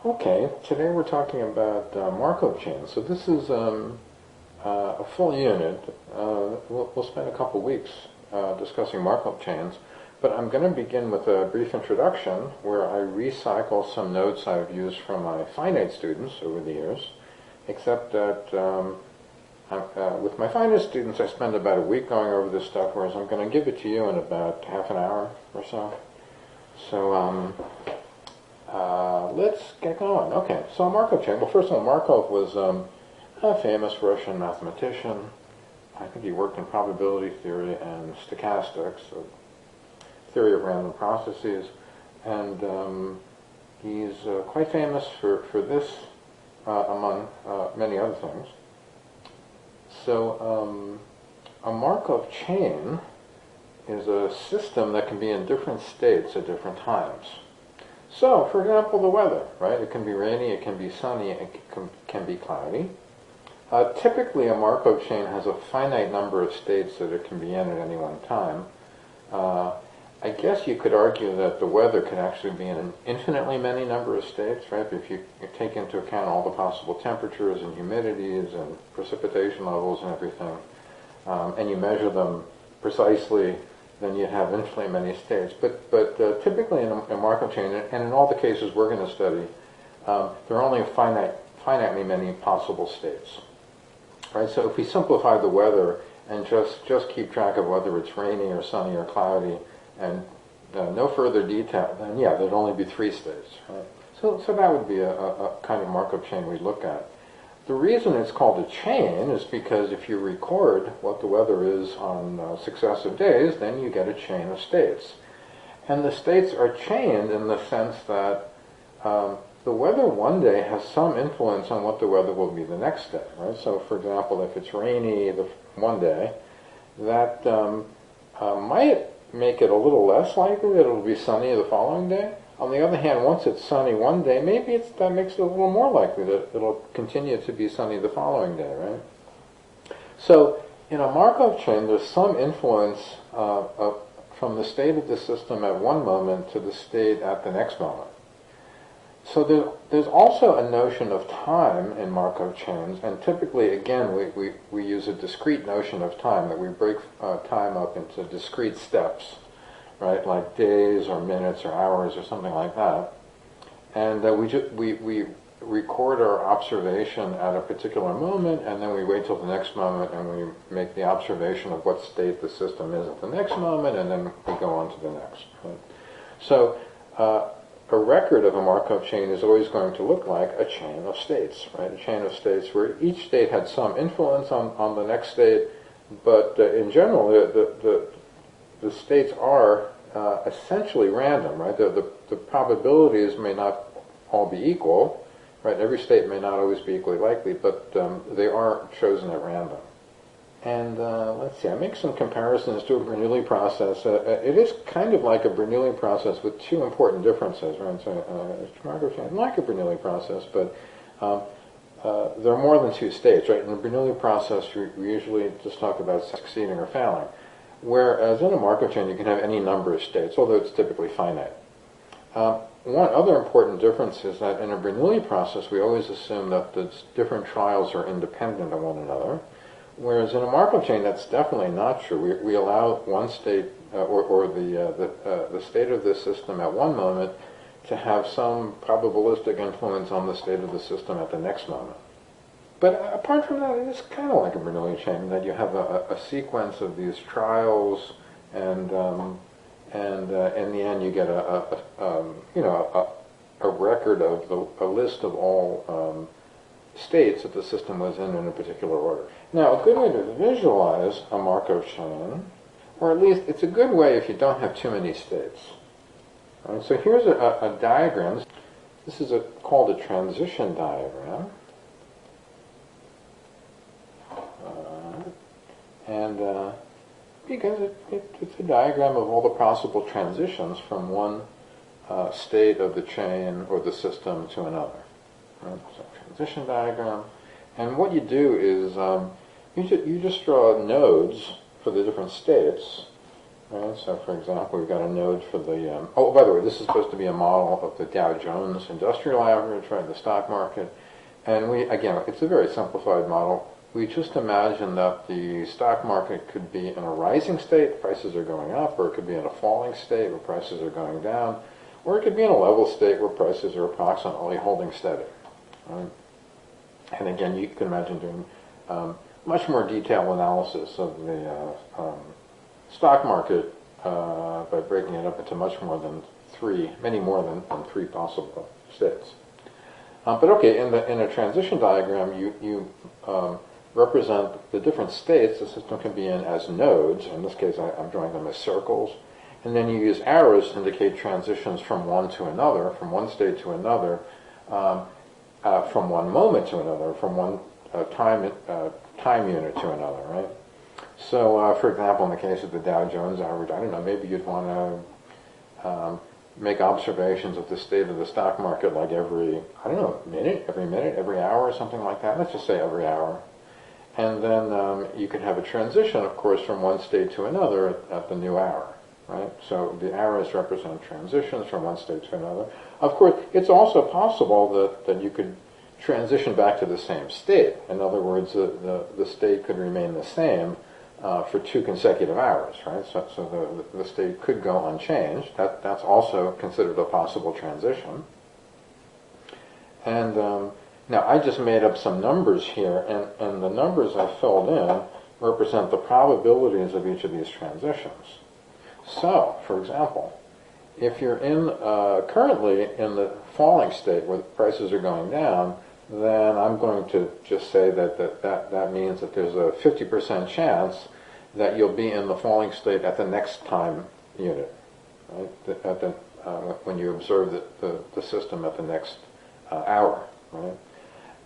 Okay, today we're talking about Markov chains. So this is a full unit. We'll spend a couple weeks discussing Markov chains, but I'm going to begin with a brief introduction where I recycle some notes I've used from my finite students over the years, except that with my finite students I spend about a week going over this stuff, whereas I'm going to give it to you in about half an hour or so. So let's get going. Okay, so a Markov chain. Well, first of all, Markov was a famous Russian mathematician. I think he worked in probability theory and stochastics, so theory of random processes, and he's quite famous for this, among many other things. So a Markov chain is a system that can be in different states at different times. So, for example, the weather, right? It can be rainy, it can be sunny, it can be cloudy. Typically, a Markov chain has a finite number of states that it can be in at any one time. I guess you could argue that the weather could actually be in an infinitely many number of states, right? If you take into account all the possible temperatures and humidities and precipitation levels and everything, and you measure them precisely, then you have infinitely many states. But typically in a Markov chain, and in all the cases we're going to study, there are only finitely many possible states. Right? So if we simplify the weather and just keep track of whether it's rainy or sunny or cloudy, and no further detail, then yeah, there'd only be 3 states. Right? So that would be a kind of Markov chain we'd look at. The reason it's called a chain is because if you record what the weather is on successive days, then you get a chain of states. And the states are chained in the sense that the weather one day has some influence on what the weather will be the next day. Right? So, for example, if it's rainy one day, that might make it a little less likely that it'll be sunny the following day. On the other hand, once it's sunny one day, maybe that makes it a little more likely that it'll continue to be sunny the following day, right? So in a Markov chain, there's some influence from the state of the system at one moment to the state at the next moment. So there's also a notion of time in Markov chains, and typically, again, we use a discrete notion of time, that we break time up into discrete steps, right, like days or minutes or hours or something like that. And we record our observation at a particular moment, and then we wait till the next moment and we make the observation of what state the system is at the next moment, and then we go on to the next. Right? So a record of a Markov chain is always going to look like a chain of states, right? A chain of states where each state had some influence on the next state, but in general, the states are essentially random, right? The probabilities may not all be equal, right? Every state may not always be equally likely, but they are chosen at random. And let's see, I make some comparisons to a Bernoulli process. It is kind of like a Bernoulli process with 2 important differences, right? So Markov chain is like a Bernoulli process, but there are more than 2 states, right? In the Bernoulli process, we usually just talk about succeeding or failing. Whereas in a Markov chain, you can have any number of states, although it's typically finite. One other important difference is that in a Bernoulli process, we always assume that the different trials are independent of one another, whereas in a Markov chain, that's definitely not true. We allow one state, or the state of this system at one moment, to have some probabilistic influence on the state of the system at the next moment. But apart from that, it is kind of like a Bernoulli chain, that you have a sequence of these trials, and in the end you get a record of a list of all states that the system was in a particular order. Now, a good way to visualize a Markov chain, or at least it's a good way if you don't have too many states. Right, so here's a diagram. This is called a transition diagram. Because it's a diagram of all the possible transitions from one state of the chain or the system to another. Right? So transition diagram. And what you do is you just draw nodes for the different states, Right, so for example, we've got a node for the, oh, by the way, this is supposed to be a model of the Dow Jones Industrial Average, right, the stock market. And we, again, it's a very simplified model. We just imagine that the stock market could be in a rising state, prices are going up, or it could be in a falling state where prices are going down, or it could be in a level state where prices are approximately holding steady. Right? And again, you can imagine doing much more detailed analysis of the stock market by breaking it up into many more than three possible states. But okay, in a transition diagram, you represent the different states the system can be in as nodes. In this case, I'm drawing them as circles. And then you use arrows to indicate transitions from one to another, from one state to another, from one moment to another, from one time unit to another, right? So, for example, in the case of the Dow Jones average, I don't know, maybe you'd want to make observations of the state of the stock market like every minute, every hour, or something like that. Let's just say every hour. And then you can have a transition, of course, from one state to another at the new hour, right? So the arrows represent transitions from one state to another. Of course, it's also possible that you could transition back to the same state. In other words, the state could remain the same for 2 consecutive hours, right? So the state could go unchanged. That's also considered a possible transition. And now I just made up some numbers here, and the numbers I filled in represent the probabilities of each of these transitions. So, for example, if you're currently in the falling state where the prices are going down, then I'm going to just say that means that there's a 50% chance that you'll be in the falling state at the next time unit, right? When you observe the system at the next hour, right?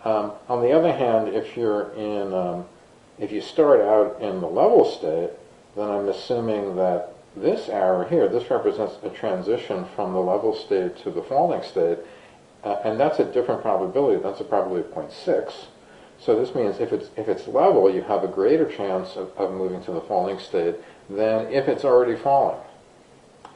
On the other hand, if you start out in the level state, then I'm assuming that this arrow here, this represents a transition from the level state to the falling state, and that's a different probability. That's a probability of 0.6. So this means if it's level, you have a greater chance of moving to the falling state than if it's already falling.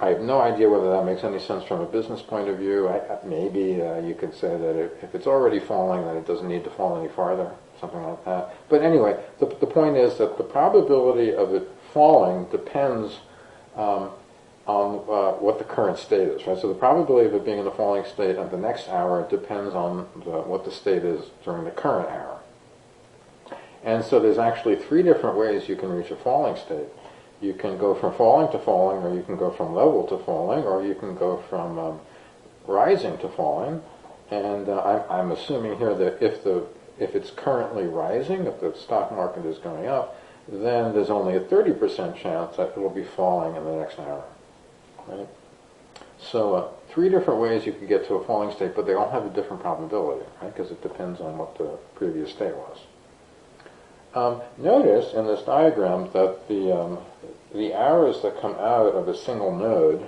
I have no idea whether that makes any sense from a business point of view. Maybe you could say that if it's already falling, then it doesn't need to fall any farther, something like that. But anyway, the point is that the probability of it falling depends on what the current state is, right? So the probability of it being in the falling state at the next hour depends on what the state is during the current hour. And so there's actually 3 different ways you can reach a falling state. You can go from falling to falling, or you can go from level to falling, or you can go from rising to falling. And I'm assuming here that if it's currently rising, if the stock market is going up, then there's only a 30% chance that it will be falling in the next hour. Right? So 3 different ways you can get to a falling state, but they all have a different probability, right? Because it depends on what the previous state was. Notice in this diagram that the arrows that come out of a single node,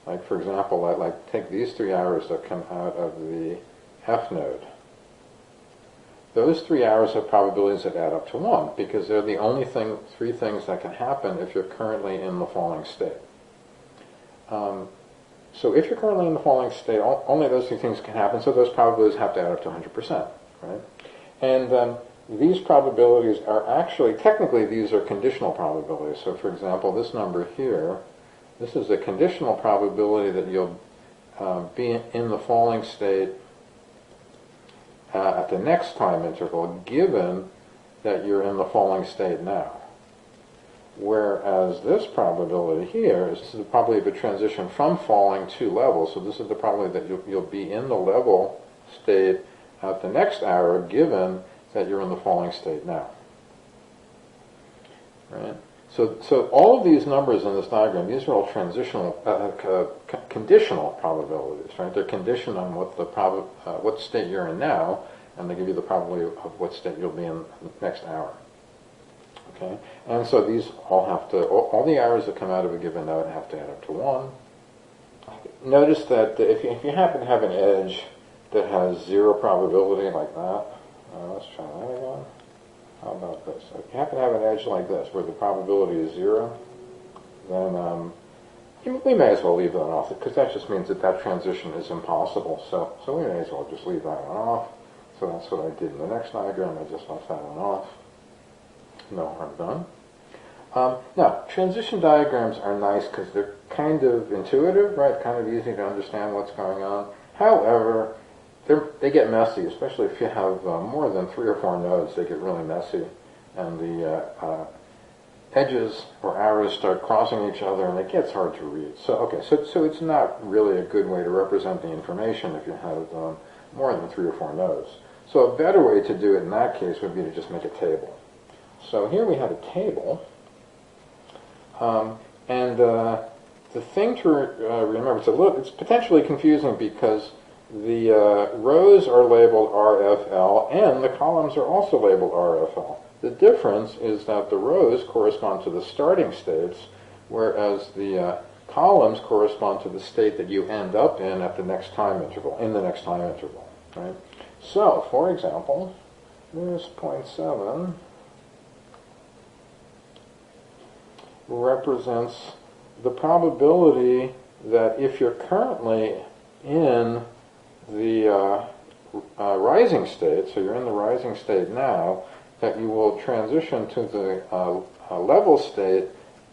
like for example, like take these 3 arrows that come out of the F node. Those 3 arrows have probabilities that add up to 1, because they're the only 3 things that can happen if you're currently in the falling state. So if you're currently in the falling state, only those 3 things can happen, so those probabilities have to add up to 100%, right? And these probabilities are actually, technically these are conditional probabilities. So for example, this number here, this is a conditional probability that you'll be in the falling state at the next time interval, given that you're in the falling state now. Whereas this probability here is the probability of a transition from falling to level. So this is the probability that you'll be in the level state at the next hour, given that you're in the falling state now. Right? So all of these numbers in this diagram, these are all transitional, conditional probabilities, right? They're conditioned on what state you're in now, and they give you the probability of what state you'll be in the next hour. Okay? And so these all the arrows that come out of a given node have to add up to 1. Notice that if you happen to have an edge that has 0 probability like that, let's try that again. How about this? If you happen to have an edge like this, where the probability is 0, then we may as well leave that off, because that just means that that transition is impossible. So we may as well just leave that one off. So that's what I did in the next diagram. I just left that one off. No harm done. Now, transition diagrams are nice because they're kind of intuitive, right? Kind of easy to understand what's going on. However, they get messy, especially if you have more than 3 or 4 nodes. They get really messy, and the edges or arrows start crossing each other, and it gets hard to read. So it's not really a good way to represent the information if you have more than 3 or 4 nodes. So a better way to do it in that case would be to just make a table. So here we have a table, and the thing to remember, it's potentially confusing because the rows are labeled RFL and the columns are also labeled RFL. The difference is that the rows correspond to the starting states, whereas the columns correspond to the state that you end up in at the next time interval, right? So, for example, this 0.7 represents the probability that if you're currently in the rising state, so you're in the rising state now, that you will transition to the level state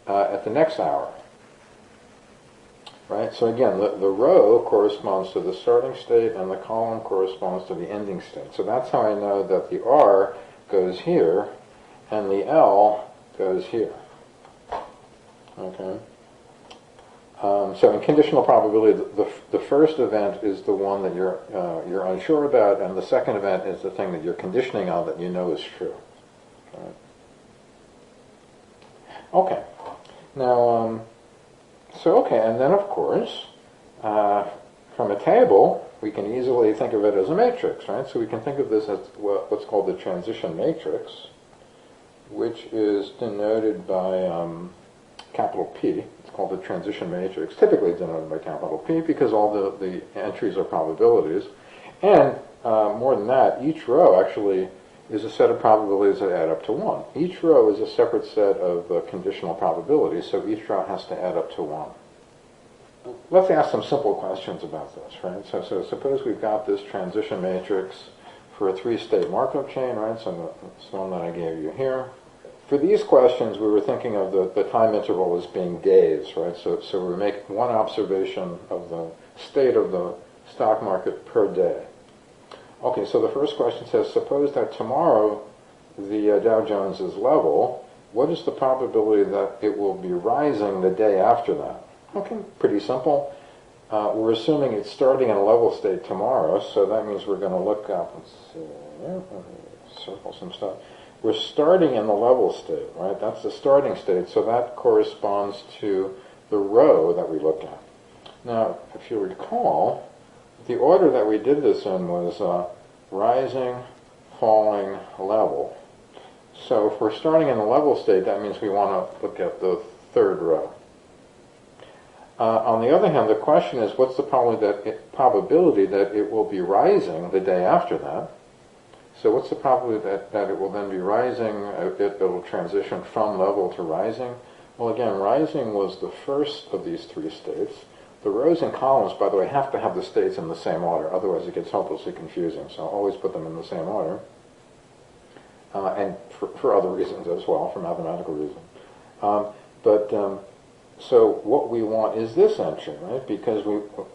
at the next hour. Right? So again, the row corresponds to the starting state and the column corresponds to the ending state. So that's how I know that the R goes here and the L goes here. Okay? So in conditional probability, the first event is the one that you're unsure about, and the second event is the thing that you're conditioning on that you know is true. Okay. Now, and then of course, from a table, we can easily think of it as a matrix, right? So we can think of this as what's called the transition matrix, which is denoted by capital P. It's called the transition matrix, typically denoted by capital P because all the entries are probabilities. And more than that, each row actually is a set of probabilities that add up to 1. Each row is a separate set of conditional probabilities, so each row has to add up to 1. Let's ask some simple questions about this, right? So suppose we've got this transition matrix for a 3-state Markov chain, right? So it's one that I gave you here. For these questions, we were thinking of the time interval as being days, right? So we make one observation of the state of the stock market per day. Okay, so the first question says, suppose that tomorrow the Dow Jones is level, what is the probability that it will be rising the day after that? Okay, pretty simple. We're assuming it's starting in a level state tomorrow, so that means we're going to look up, let's see, circle some stuff. We're starting in the level state, right? That's the starting state, so that corresponds to the row that we looked at. Now, if you recall, the order that we did this in was rising, falling, level. So if we're starting in the level state, that means we want to look at the third row. On the other hand, the question is, what's the probability that it will be rising the day after that? So what's the probability that it will then be rising, it will transition from level to rising? Well, again, rising was the first of these 3 states. The rows and columns, by the way, have to have the states in the same order, otherwise it gets hopelessly confusing, so always put them in the same order. And for other reasons as well, for mathematical reasons. So what we want is this entry, right? Because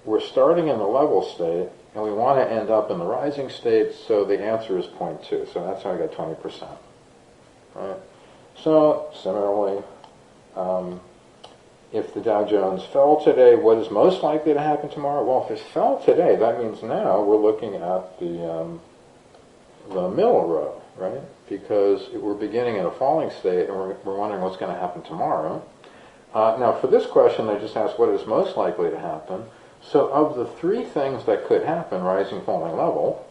we're starting in the level state, and we want to end up in the rising state, so the answer is 0.2. So that's how I got 20%. Right? So similarly, if the Dow Jones fell today, what is most likely to happen tomorrow? Well, if it fell today, that means now we're looking at the middle row, right? Because we're beginning in a falling state, and we're wondering what's going to happen tomorrow. Now, for this question, I just asked what is most likely to happen. So of the 3 things that could happen, rising, falling, level,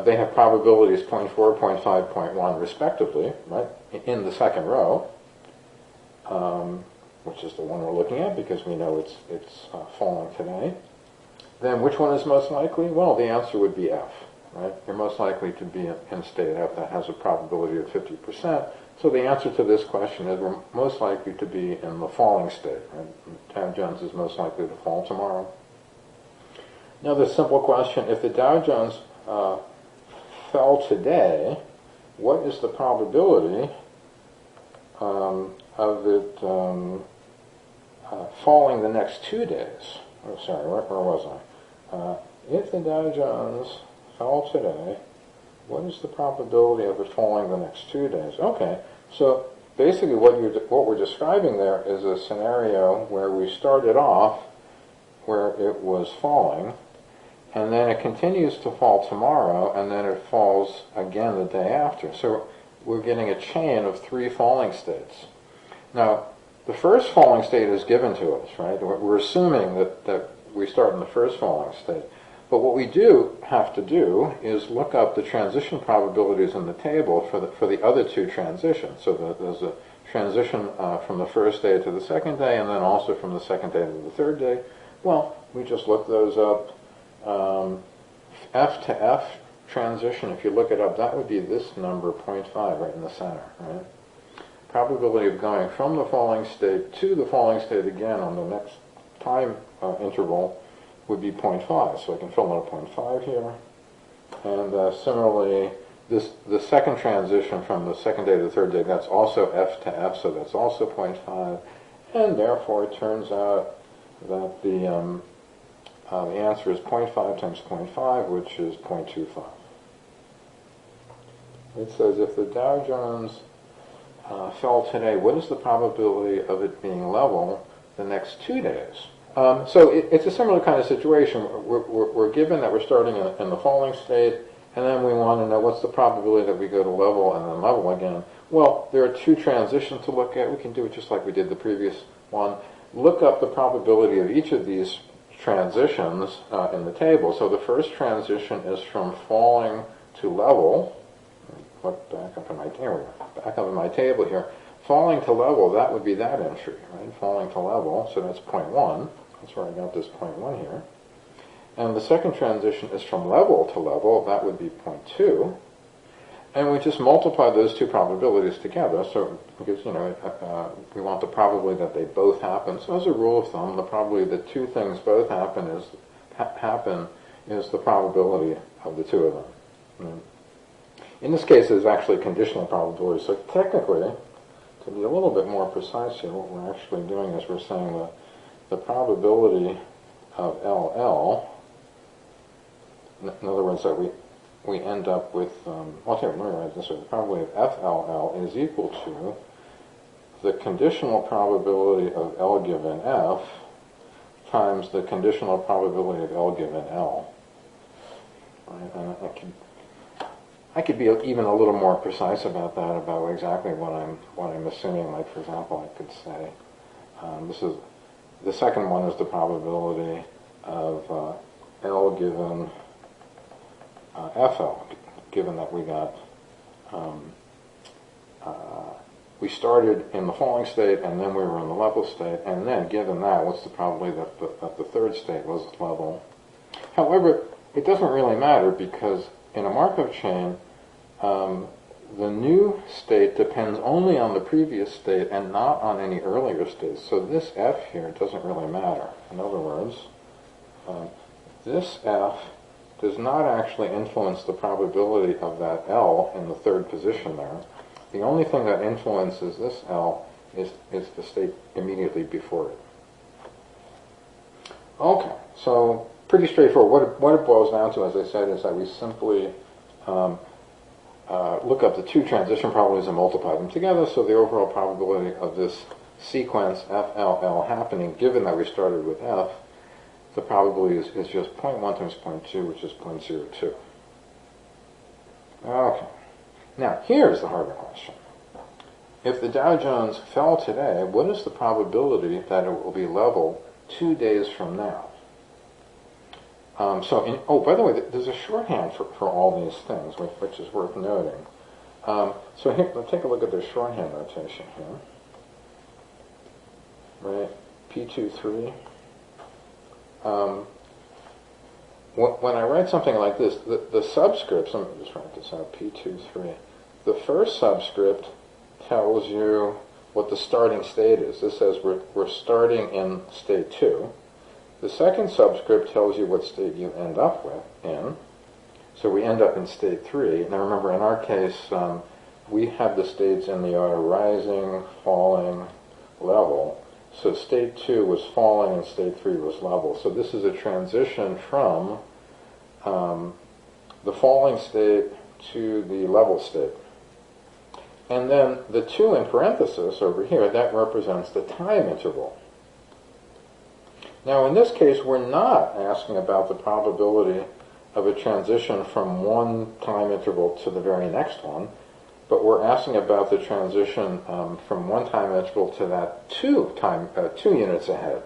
they have probabilities 0.4, 0.5, 0.1 respectively, right, in the second row, which is the one we're looking at because we know it's falling today. Then which one is most likely? Well, the answer would be F. right? You're most likely to be in state F that has a probability of 50%. So the answer to this question is we're most likely to be in the falling state, right? Dow Jones is most likely to fall tomorrow. Now the simple question, if the Dow Jones fell today, what is the probability of it falling the next 2 days? Oh, sorry, where was I? If the Dow Jones fell today, what is the probability of it falling the next 2 days? Okay, so basically what we're describing there is a scenario where we started off where it was falling, and then it continues to fall tomorrow, and then it falls again the day after. So we're getting a chain of 3 falling states. Now, the first falling state is given to us, right? We're assuming that we start in the first falling state. But what we do have to do is look up the transition probabilities in the table for the other 2 transitions. So there's a transition from the first day to the second day, and then also from the second day to the third day. Well, we just look those up. F to F transition, if you look it up, that would be this number, 0.5, right in the center, right? Probability of going from the falling state to the falling state again on the next time interval would be 0.5. So I can fill in a 0.5 here. And similarly, the second transition from the second day to the third day, that's also F to F, so that's also 0.5. And therefore, it turns out that the answer is 0.5 times 0.5, which is 0.25. It says if the Dow Jones fell today, what is the probability of it being level the next 2 days? So it's a similar kind of situation. We're given that we're starting in the falling state, and then we want to know what's the probability that we go to level and then level again. Well, there are 2 transitions to look at. We can do it just like we did the previous one. Look up the probability of each of these transitions in the table. So the first transition is from falling to level. Look back up in my table here. Falling to level, that would be that entry, right? Falling to level, so that's 0.1. That's where I got this 0.1 here. And the second transition is from level to level, that would be 0.2. And we just multiply those 2 probabilities together, so because, we want the probability that they both happen. So as a rule of thumb, the probability that 2 things both happen is the probability of the 2 of them. Right? In this case, it's actually conditional probability. So technically, to be a little bit more precise here, what we're actually doing is we're saying that the probability of LL, in other words, that we end up with, let me write it this way, the probability of FLL is equal to the conditional probability of L given F times the conditional probability of L given L. Right? And I could be even a little more precise about that, about exactly what I'm assuming. Like, for example, I could say the second one is the probability of L given FL, given that we got we started in the falling state and then we were in the level state, and then given that, what's the probability that the third state was level? However, it doesn't really matter, because in a Markov chain, the new state depends only on the previous state and not on any earlier states. So this F here doesn't really matter. In other words, this F does not actually influence the probability of that L in the third position there. The only thing that influences this L is the state immediately before it. Okay, so pretty straightforward. What it boils down to, as I said, is that we simply look up the 2 transition probabilities and multiply them together, so the overall probability of this sequence FLL happening, given that we started with F, the probability is just 0.1 times 0.2, which is 0.02. Okay. Now, here's the harder question. If the Dow Jones fell today, what is the probability that it will be level 2 days from now? By the way, there's a shorthand for all these things, which is worth noting. So here, let's take a look at the shorthand notation here. Right, P23. when I write something like this, the subscripts, let me just write this out, P23, the first subscript tells you what the starting state is. This says we're starting in state 2. The second subscript tells you what state you end up in. So we end up in state 3. Now remember, in our case, we have the states in the order rising, falling, level. So state 2 was falling and state 3 was level. So this is a transition from the falling state to the level state. And then the 2 in parenthesis over here, that represents the time interval. Now in this case, we're not asking about the probability of a transition from one time interval to the very next one, but we're asking about the transition from one time interval to that 2 time units ahead.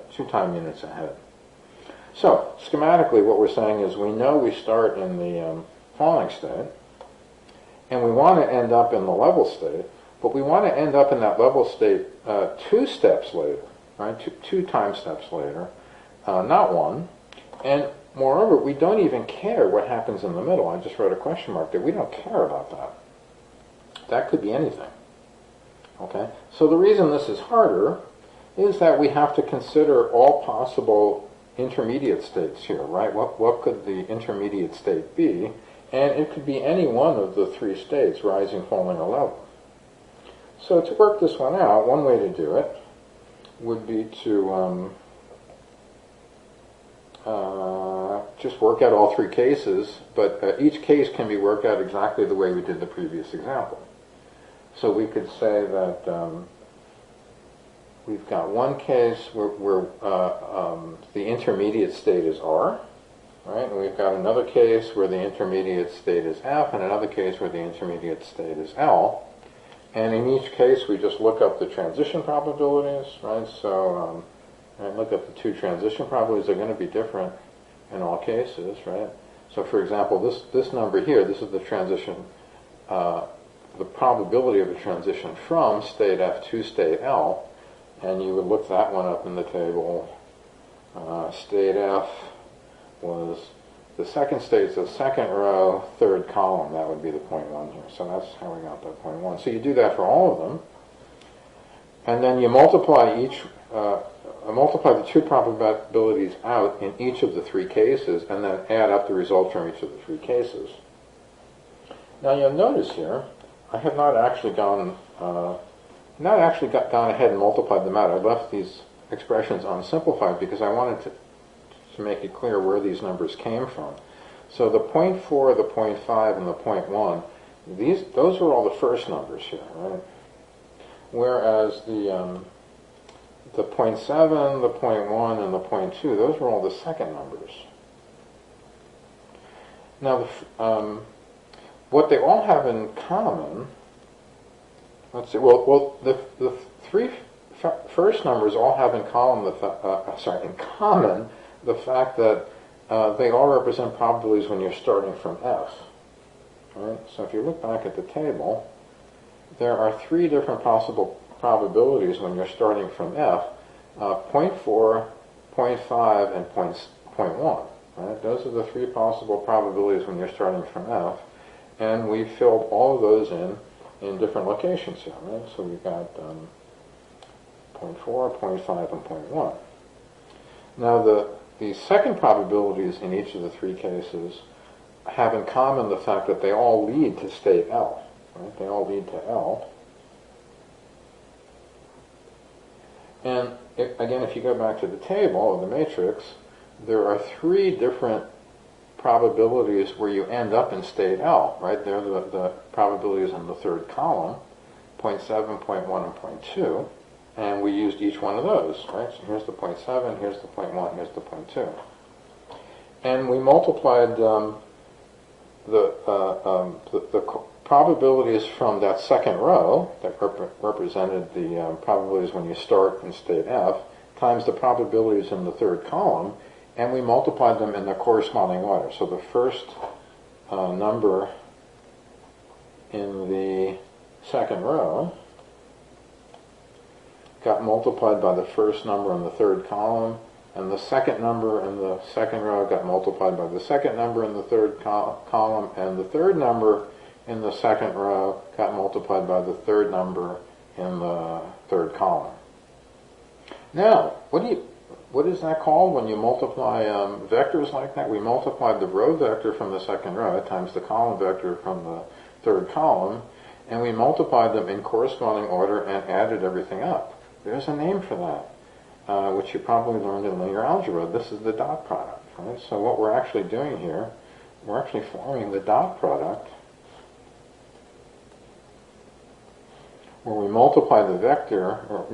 So schematically, what we're saying is we know we start in the falling state, and we want to end up in the level state, but we want to end up in that level state 2 steps later, right? Two time steps later, not 1. And moreover, we don't even care what happens in the middle. I just wrote a question mark there. We don't care about that. That could be anything. Okay? So the reason this is harder is that we have to consider all possible intermediate states here, right? What could the intermediate state be? And it could be any one of the 3 states, rising, falling, or level. So to work this one out, one way to do it would be to just work out all 3 cases, but each case can be worked out exactly the way we did the previous example. So we could say that we've got one case where the intermediate state is R, right? And we've got another case where the intermediate state is F, and another case where the intermediate state is L. And in each case, we just look up the transition probabilities, right? So and look up the 2 transition probabilities. They're going to be different in all cases, right? So for example, this number here, this is the transition, the probability of a transition from state F to state L, and you would look that one up in the table. State F was the second state, so second row, 3rd column. That would be the 0.1 here. So that's how we got that 0.1. So you do that for all of them, and then you multiply multiply the 2 probabilities out in each of the 3 cases, and then add up the result from each of the 3 cases. Now you'll notice here, I have not actually gone ahead and multiplied them out. I left these expressions unsimplified because I wanted to make it clear where these numbers came from. So the 0.4, the 0.5, and the 0.1, those are all the first numbers here, right? Whereas the 0.7, the 0.1, and the 0.2, those are all the second numbers. Now, what they all have in common, let's see, well the 3 first numbers all have in common the fact that they all represent probabilities when you're starting from F. Right? So if you look back at the table, there are 3 different possible probabilities when you're starting from F, 0.4, 0.5, and 0.1. Right? Those are the 3 possible probabilities when you're starting from F, and we filled all of those in different locations here. Right? So we've got 0.4, 0.5, and 0.1. Now the second probabilities in each of the 3 cases have in common the fact that they all lead to state L. Right? They all lead to L. And again, if you go back to the table of the matrix, there are 3 different probabilities where you end up in state L, right? They're the probabilities in the 3rd column, 0.7, 0.1, and 0.2, and we used each one of those, right? So here's the 0.7, here's the 0.1, here's the 0.2. And we multiplied the probabilities from that second row that represented the probabilities when you start in state F times the probabilities in the 3rd column, and we multiplied them in the corresponding order. So the first number in the second row got multiplied by the first number in the 3rd column, and the second number in the second row got multiplied by the second number in the third column, and the third number in the second row got multiplied by the third number in the third column. Now, what is that called when you multiply vectors like that? We multiplied the row vector from the second row times the column vector from the third column, and we multiplied them in corresponding order and added everything up. There's a name for that, which you probably learned in linear algebra. This is the dot product, right? So what we're actually doing here, we're actually forming the dot product where we multiply the vector, or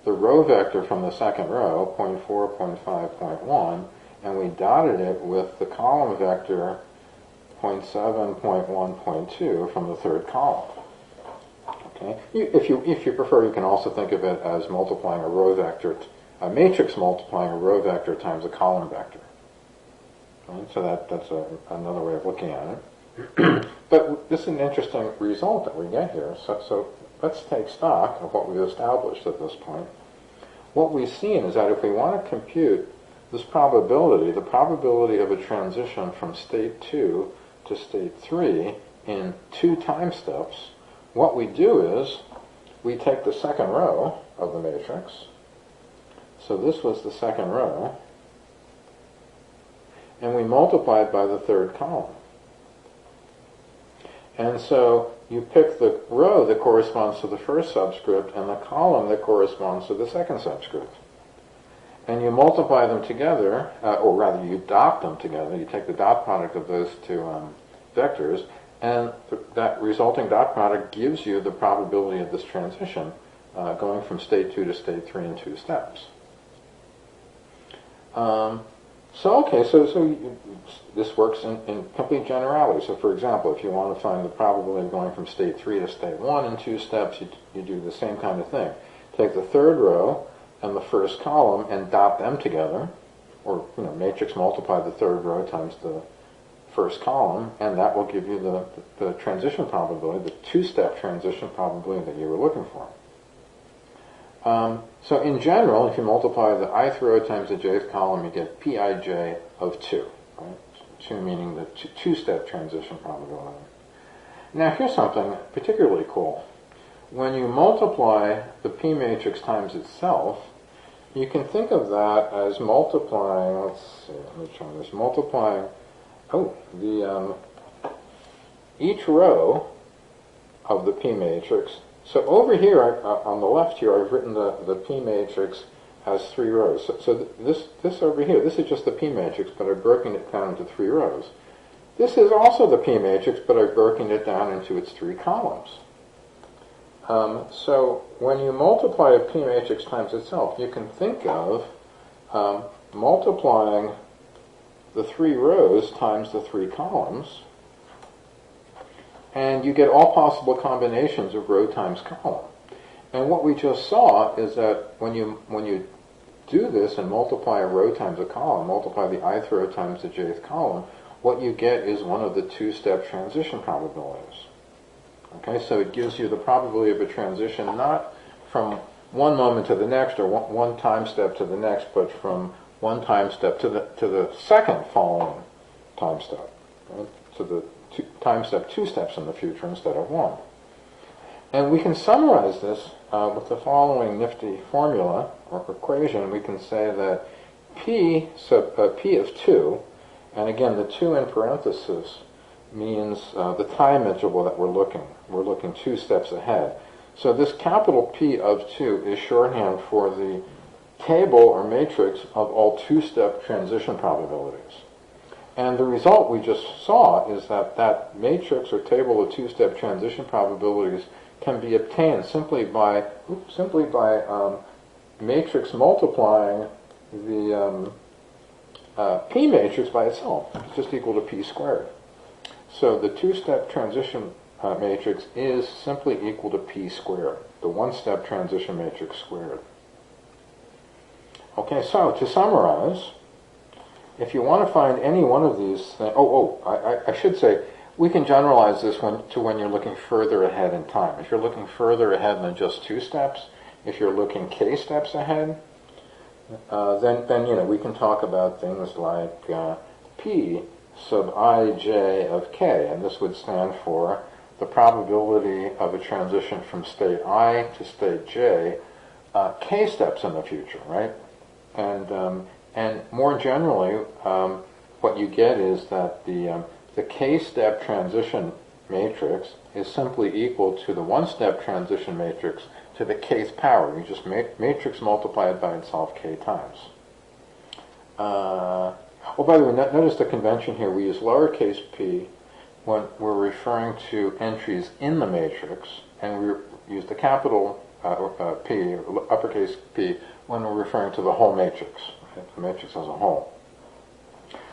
the row vector from the second row, 0.4, 0.5, 0.1, and we dotted it with the column vector 0.7, 0.1, 0.2 from the third column. Okay. If you prefer, you can also think of it as multiplying a row vector, a matrix multiplying a row vector times a column vector. Right? So that's another way of looking at it. But this is an interesting result that we get here. So let's take stock of what we've established at this point. What we've seen is that if we want to compute this probability, the probability of a transition from state 2 to state 3 in 2 time steps, what we do is we take the second row of the matrix. So this was the second row, and we multiply it by the third column. And so you pick the row that corresponds to the first subscript and the column that corresponds to the second subscript. And you multiply them together, or rather you dot them together. You take the dot product of those two vectors, and that resulting dot product gives you the probability of this transition going from state 2 to state 3 in 2 steps. So this works in complete generality. So for example, if you want to find the probability of going from state 3 to state 1 in 2 steps, you do the same kind of thing. Take the third row and the first column and dot them together, or matrix multiply the third row times the first column, and that will give you the transition probability, the 2-step transition probability that you were looking for. So in general, if you multiply the ith row times the jth column, you get Pij of 2. Right? 2 meaning the 2-step transition probability. Now here's something particularly cool. When you multiply the P matrix times itself, you can think of that as multiplying, let's see, let me try this, multiplying, each row of the P matrix. So over here, on the left here, I've written the P matrix has 3 rows. So this over here, this is just the P matrix, but I've broken it down into 3 rows. This is also the P matrix, but I've broken it down into its 3 columns. So when you multiply a P matrix times itself, you can think of multiplying the 3 rows times the 3 columns, and you get all possible combinations of row times column. And what we just saw is that when you do this and multiply a row times a column, multiply the ith row times the jth column, what you get is one of the 2-step transition probabilities. Okay, so it gives you the probability of a transition not from one moment to the next or one time step to the next, but from one time step to the second following time step, right? To the time step 2 steps in the future instead of 1. And we can summarize this with the following nifty formula or equation. We can say that P of 2, and again the 2 in parenthesis means the time interval that we're looking. We're looking 2 steps ahead. So this capital P of 2 is shorthand for the table or matrix of all 2-step transition probabilities. And the result we just saw is that matrix or table of 2-step transition probabilities can be obtained simply by matrix multiplying the P matrix by itself. It's just equal to P squared. So the 2-step transition matrix is simply equal to P squared, the 1-step transition matrix squared. Okay, so to summarize, if you want to find any one of these things, I should say, we can generalize this to when you're looking further ahead in time. If you're looking further ahead than just 2 steps, if you're looking k steps ahead, then we can talk about things like P sub ij of k, and this would stand for the probability of a transition from state I to state j, k steps in the future, right? And more generally, what you get is that the k-step transition matrix is simply equal to the one-step transition matrix to the kth power. You just matrix multiply it by itself k times. Oh, by the way, notice the convention here. We use lowercase p when we're referring to entries in the matrix, and we use the capital P, or uppercase P, when we're referring to the whole matrix, right? The matrix as a whole.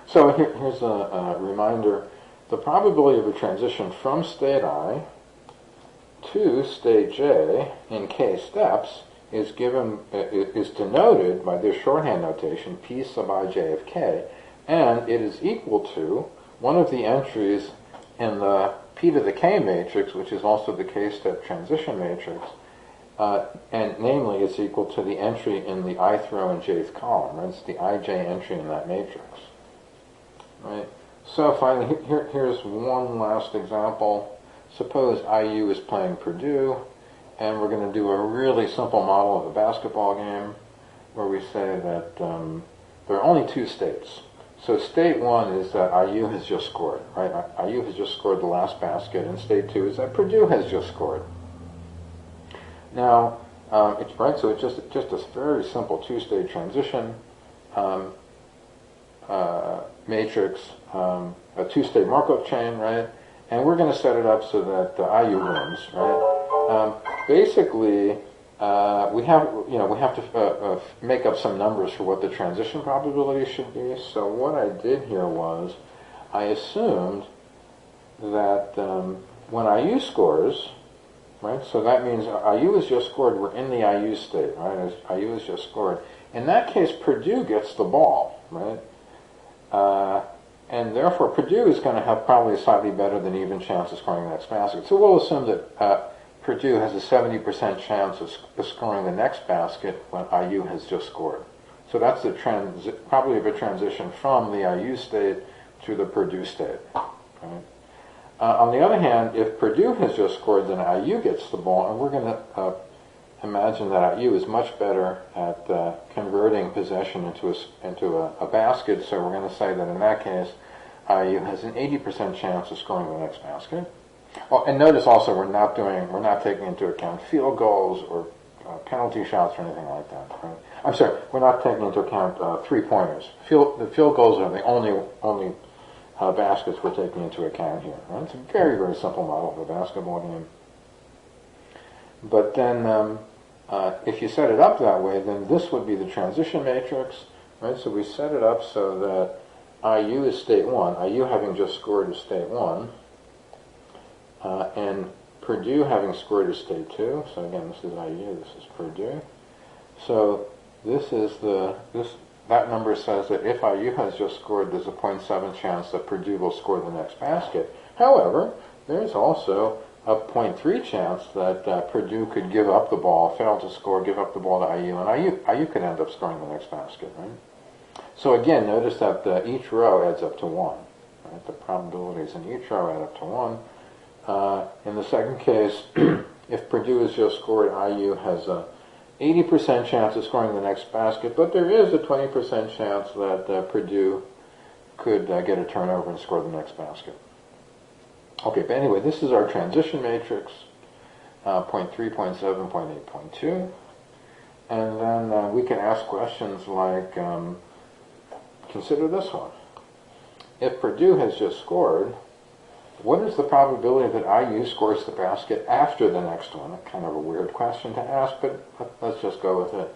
So here's a reminder. The probability of a transition from state I to state j in k steps is denoted by this shorthand notation, p sub ij of k, and it is equal to one of the entries in the p to the k matrix, which is also the k-step transition matrix, and namely it's equal to the entry in the ith row and jth column. Right? It's the ij entry in that matrix. Right? So finally, here's one last example. Suppose IU is playing Purdue, and we're going to do a really simple model of a basketball game where we say that there are only two states. So state one is that IU has just scored, right? IU has just scored the last basket, and state two is that Purdue has just scored. Now, it's right. So it's just a very simple two-state transition matrix, a two-state Markov chain, right? And we're going to set it up so that IU wins, right? Basically, we have to make up some numbers for what the transition probability should be. So what I did here was I assumed that when IU scores, right? So that means IU has just scored. We're in the IU state, right? IU has just scored. In that case, Purdue gets the ball, right? And therefore, Purdue is going to have probably a slightly better than even chance of scoring the next basket. So we'll assume that Purdue has a 70% chance of scoring the next basket when IU has just scored. So that's the probably of a transition from the IU state to the Purdue state. Right? On the other hand, if Purdue has just scored, then IU gets the ball, and we're going to imagine that IU is much better at converting possession into a basket. So we're going to say that in that case, IU has an 80% chance of scoring the next basket. Oh, and notice also we're not taking into account field goals or penalty shots or anything like that. Right? I'm sorry, we're not taking into account 3-pointers. The field goals are the only baskets we're taking into account here. Right? It's a very, very simple model of a basketball game. But then, if you set it up that way, then this would be the transition matrix. Right? So we set it up so that IU is state 1. IU having just scored is state 1. And Purdue having scored is state 2. So again, this is IU, this is Purdue. So that number says that if IU has just scored, there's a 0.7 chance that Purdue will score the next basket. However, there's also a 0.3 chance that Purdue could give up the ball, fail to score, give up the ball to IU, and IU could end up scoring the next basket, right? So again, notice that each row adds up to 1. Right? The probabilities in each row add up to 1. In the second case, if Purdue has just scored, IU has a 80% chance of scoring the next basket, but there is a 20% chance that Purdue could get a turnover and score the next basket. Okay, but anyway, this is our transition matrix, 0.3, 0.7, 0.8, 0.2. And then we can ask questions like, consider this one. If Purdue has just scored, what is the probability that IU scores the basket after the next one? Kind of a weird question to ask, but let's just go with it.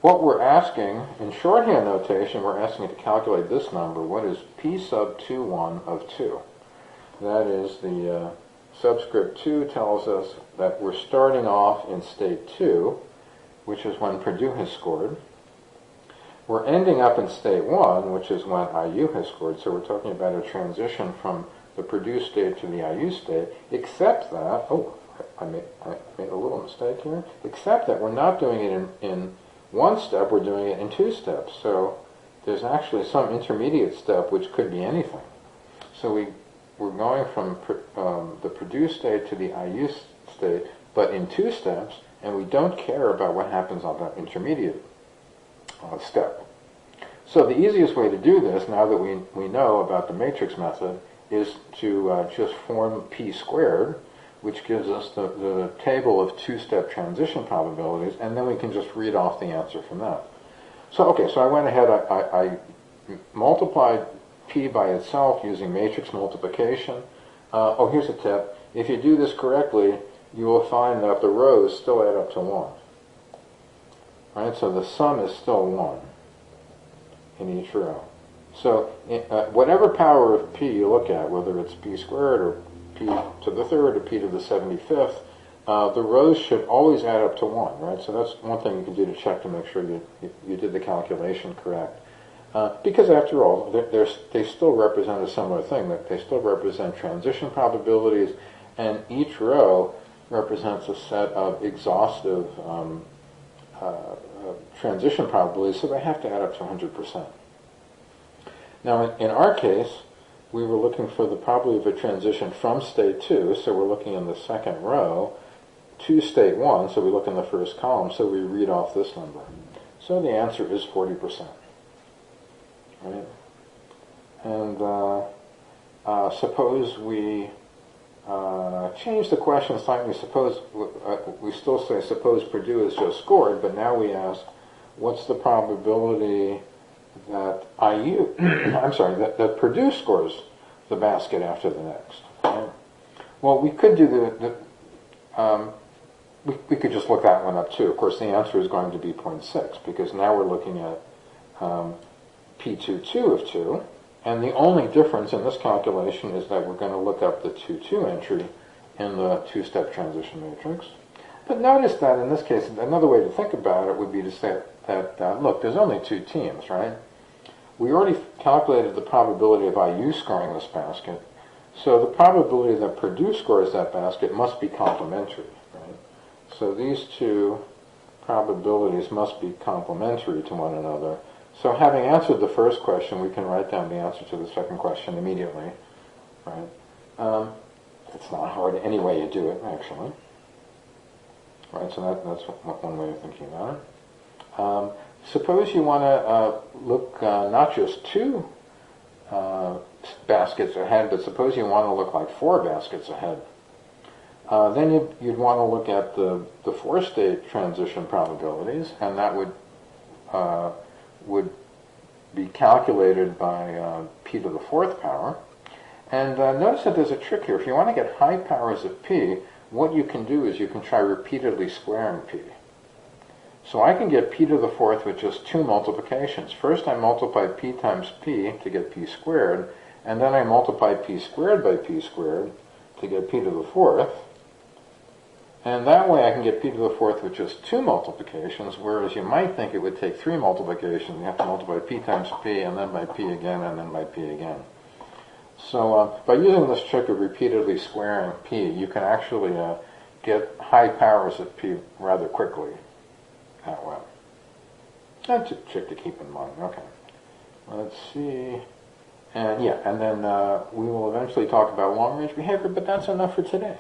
What we're asking, in shorthand notation, we're asking to calculate this number. What is P sub 2(1) of 2? That is, the subscript 2 tells us that we're starting off in state 2, which is when Purdue has scored. We're ending up in state 1, which is when IU has scored. So we're talking about a transition from the Purdue state to the IU state, except that, I made a little mistake here, except that we're not doing it in one step, we're doing it in 2 steps. So there's actually some intermediate step which could be anything. So we're going from the produced state to the IU state, but in 2 steps, and we don't care about what happens on that intermediate step. So the easiest way to do this, now that we know about the matrix method, is to just form p squared, which gives us the table of 2-step transition probabilities, and then we can just read off the answer from that. So okay, so I went ahead, I multiplied p by itself using matrix multiplication. Oh, here's a tip. If you do this correctly, you will find that the rows still add up to 1. Right, so the sum is still 1 in each row. So whatever power of p you look at, whether it's p squared or p to the 3rd or p to the 75th, the rows should always add up to 1, right? So that's one thing you can do to check to make sure you did the calculation correct. Because after all, they still represent a similar thing. That they still represent transition probabilities, and each row represents a set of exhaustive transition probabilities, so they have to add up to 100%. Now, in our case, we were looking for the probability of a transition from state 2, so we're looking in the second row, to state 1, so we look in the first column, so we read off this number. So the answer is 40%. Right? And suppose we change the question slightly. Suppose we still say, suppose Purdue is just scored, but now we ask, what's the probability that that Purdue scores the basket after the next? Right? Well, we could do we could just look that one up too. Of course, the answer is going to be 0.6 because now we're looking at P22 of 2, and the only difference in this calculation is that we're going to look up the 2-2 entry in the 2-step transition matrix. But notice that in this case, another way to think about it would be to say that, look, there's only 2 teams, right? We already calculated the probability of IU scoring this basket, so the probability that Purdue scores that basket must be complementary, right? So these 2 probabilities must be complementary to one another. So having answered the first question, we can write down the answer to the second question immediately, right? It's not hard any way you do it, actually. Right, so that's one way of thinking about it. Suppose you want to look not just 2 baskets ahead, but suppose you want to look like 4 baskets ahead. Then you'd want to look at the 4-state transition probabilities, and that would be calculated by p to the 4th power. And notice that there's a trick here. If you want to get high powers of p, what you can do is you can try repeatedly squaring p. So I can get p to the 4th with just 2 multiplications. First I multiply p times p to get p squared, and then I multiply p squared by p squared to get p to the 4th. And that way I can get p to the 4th with just 2 multiplications, whereas you might think it would take 3 multiplications. You have to multiply p times p, and then by p again, and then by p again. So by using this trick of repeatedly squaring p, you can actually get high powers of p rather quickly that way. That's a trick to keep in mind. Okay. Let's see. And yeah, and then we will eventually talk about long-range behavior, but that's enough for today.